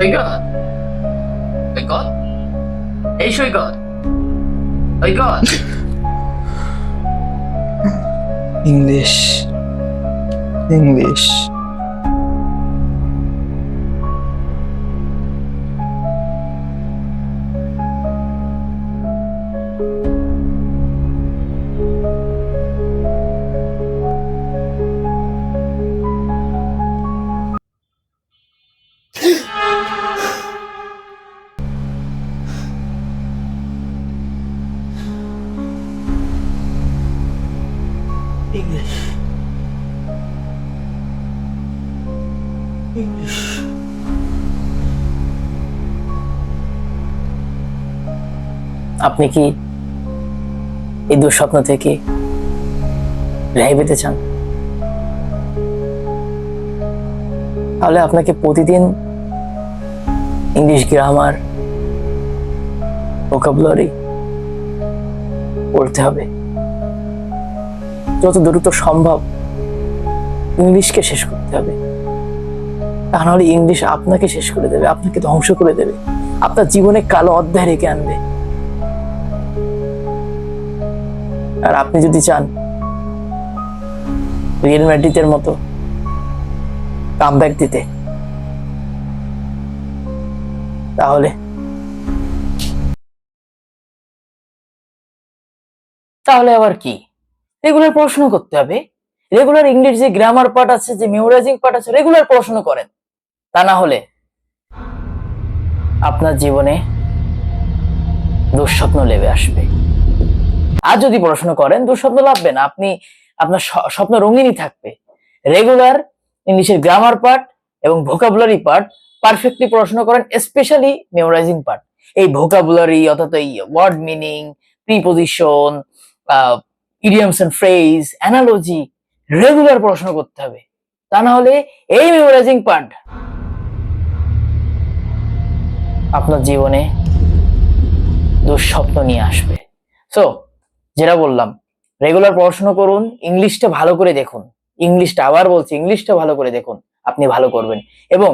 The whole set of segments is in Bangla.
সৈকত, সৈকত, এই সৈকত, সৈকত। English, English. English, English. আপনি কি এই দুঃস্বপ্ন থেকে রেহাই পেতে চান? তাহলে আপনাকে প্রতিদিন ইংলিশ গ্রামার, ভোকাবুলারি পড়তে হবে। যত দ্রুত সম্ভব ইংলিশকে শেষ করতে হবে, তা নাহলে ইংলিশ আপনাকে শেষ করে দেবে, আপনাকে ধ্বংস করে দেবে, আপনার জীবনে কালো অধ্যায় রেখে আনবে। আর আপনি যদি চান রিয়েল ম্যাড্রিডের মতো কামব্যাক দিতে, তাহলে তাহলে আবার কি, রেগুলার পড়াশোনা করতে হবে। রেগুলার ইংলিশ যে গ্রামার পার্ট আছে, যে মেমোরাইজিং পার্ট আছে, রেগুলার পড়াশোনা করেন। তা না হলে আপনার জীবনে দুঃস্বপ্ন লেবে আসবে। আর যদি পড়াশোনা করেন, দুঃস্বপ্ন লাভবে না, আপনি আপনার স্বপ্ন রঙিনই থাকবে। রেগুলার ইংলিশের গ্রামার পার্ট এবং ভোকাবুলারি পার্ট পারফেক্টলি পড়াশোনা করেন, স্পেশালি মেমোরাইজিং পার্ট। এই ভোকাবুলারি অর্থাৎ এই word meaning, preposition, idioms and phrase, analogy regular পড়াশোনা করতে হবে। তা না হলে এই মেমোরাইজিং পার্ট আপনার জীবনে দুঃস্বপ্ন নিয়ে আসবে। সো যেটা বললাম, রেগুলার পড়াশোনা করুন, ইংলিশটা ভালো করে দেখুন, ইংলিশটা আবার বলছি, ইংলিশটা ভালো করে দেখুন, আপনি ভালো করবেন। এবং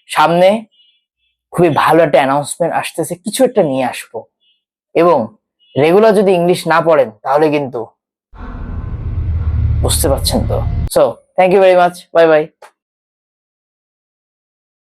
সামনে খুবই ভালো একটা অ্যানাউন্সমেন্ট আসতেছে, কিছু একটা নিয়ে আসবো। এবং রেগুলার যদি ইংলিশ না পড়েন তাহলে কিন্তু বুঝতে পারছেন তো। So thank you very much, bye by.